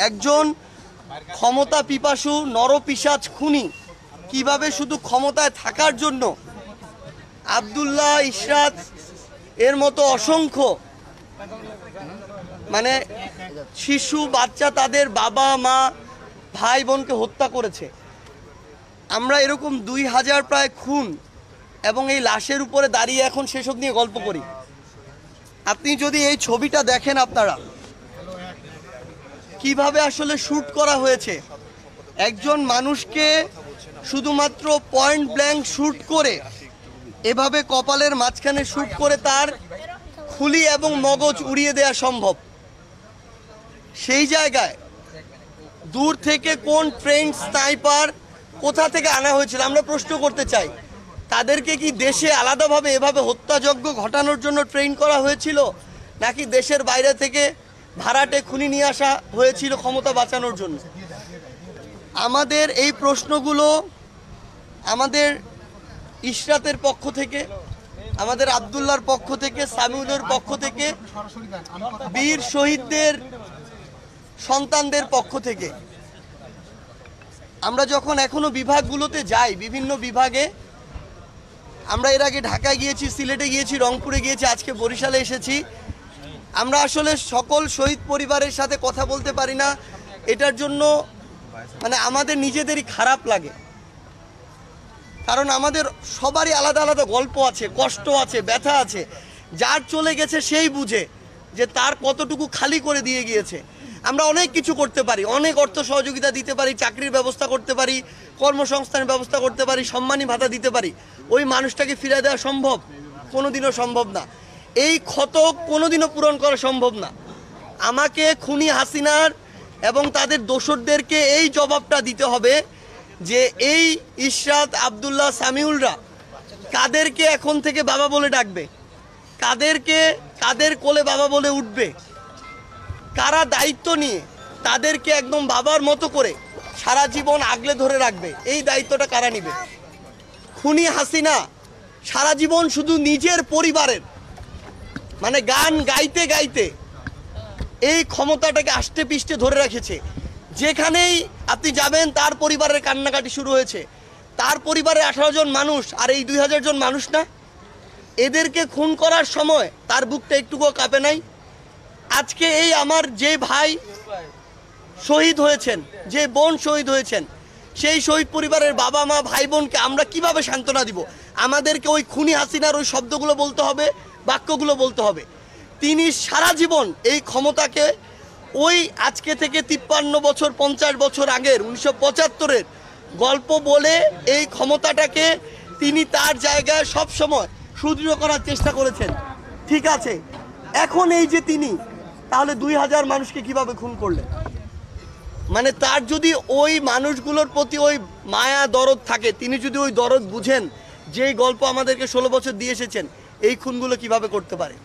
একজন ক্ষমতা পিপাসু নরপিশাচ খুনি কিভাবে শুধু ক্ষমতায় থাকার জন্য আব্দুল্লাহ ইশরাত এর মতো অসংখ্য মানে শিশু বাচ্চা তাদের বাবা মা ভাই বোনকে হত্যা করেছে। আমরা এরকম 2000 প্রায় খুন এবং এই লাশের উপরে দাঁড়িয়ে এখন সেসব নিয়ে গল্প করি। আপনি যদি এই ছবিটা দেখেন আপনারা কিভাবে আসলে শ্যুট করা হয়েছে, একজন মানুষকে শুধুমাত্র পয়েন্ট ব্ল্যাঙ্ক শ্যুট করে এভাবে কপালের মাঝখানে শ্যুট করে তার খুলি এবং মগজ উড়িয়ে দেওয়া সম্ভব। সেই জায়গায় দূর থেকে কোন ট্রেন স্নাইপার কোথা থেকে আনা হয়েছিল আমরা প্রশ্ন করতে চাই। তাদেরকে কি দেশে আলাদাভাবে এভাবে হত্যাযজ্ঞ ঘটানোর জন্য ট্রেন করা হয়েছিল, নাকি দেশের বাইরে থেকে ভাড়াটে খুনি নিয়ে আসা হয়েছিল ক্ষমতা বাঁচানোর জন্য? আমাদের এই প্রশ্নগুলো আমাদের ইশরাতের পক্ষ থেকে, আমাদের আব্দুল্লাহর পক্ষ থেকে, সামিউলের পক্ষ থেকে, বীর শহীদদের সন্তানদের পক্ষ থেকে। আমরা যখন এখনো বিভাগগুলোতে যাই, বিভিন্ন বিভাগে, আমরা এর আগে ঢাকায় গিয়েছি, সিলেটে গিয়েছি, রংপুরে গিয়েছি, আজকে বরিশালে এসেছি। আমরা আসলে সকল শহীদ পরিবারের সাথে কথা বলতে পারি না, এটার জন্য মানে আমাদের নিজেদেরই খারাপ লাগে। কারণ আমাদের সবারই আলাদা আলাদা গল্প আছে, কষ্ট আছে, ব্যথা আছে। যার চলে গেছে সেই বুঝে যে তার কতটুকু খালি করে দিয়ে গিয়েছে। আমরা অনেক কিছু করতে পারি, অনেক অর্থ সহযোগিতা দিতে পারি, চাকরির ব্যবস্থা করতে পারি, কর্মসংস্থানের ব্যবস্থা করতে পারি, সম্মানী ভাতা দিতে পারি। ওই মানুষটাকে ফিরে দেওয়া সম্ভব? কোনোদিনও সম্ভব না। এই ক্ষত কোনোদিনও পূরণ করা সম্ভব না। আমাকে খুনি হাসিনার এবং তাদের দোসরদেরকে এই জবাবটা দিতে হবে যে এই ইশরাত, আব্দুল্লাহ, সামিউলরা কাদেরকে এখন থেকে বাবা বলে ডাকবে, কাদেরকে কাদের কোলে বাবা বলে উঠবে, কারা দায়িত্ব নিয়ে তাদেরকে একদম বাবার মতো করে সারা জীবন আগলে ধরে রাখবে, এই দায়িত্বটা কারা নিবে? খুনি হাসিনা সারা জীবন শুধু নিজের পরিবারের মানে গান গাইতে গাইতে এই ক্ষমতাটাকে আষ্টে পিষ্টে ধরে রেখেছে। যেখানেই আপনি যাবেন তার পরিবারের কান্নাকাটি শুরু হয়েছে। তার পরিবারে 18 জন মানুষ, আর এই 2000 জন মানুষ না? এদেরকে খুন করার সময় তার বুকটা একটুকুও কাঁপে নাই? আজকে এই আমার যে ভাই শহীদ হয়েছেন, যে বোন শহীদ হয়েছেন, সেই শহীদ পরিবারের বাবা মা ভাই বোনকে আমরা কিভাবে সান্ত্বনা দিব? আমাদেরকে ওই খুনি হাসিনার ওই শব্দগুলো বলতে হবে, বাক্যগুলো বলতে হবে। তিনি সারা জীবন এই ক্ষমতাকে ওই আজকে থেকে 53 বছর 50 বছর আগের 1975-এর গল্প বলে এই ক্ষমতাটাকে তিনি তার জায়গায় সব সময় সুদৃঢ় করার চেষ্টা করেছেন। ঠিক আছে, এখন এই যে তিনি তাহলে 2000 মানুষকে কিভাবে খুন করলেন? মানে তার যদি ওই মানুষগুলোর প্রতি ওই মায়া দরদ থাকে, তিনি যদি ওই দরদ বুঝেন, যেই গল্প আমাদেরকে 16 বছর দিয়ে এসেছেন, এই খুনগুলো কিভাবে করতে পারে?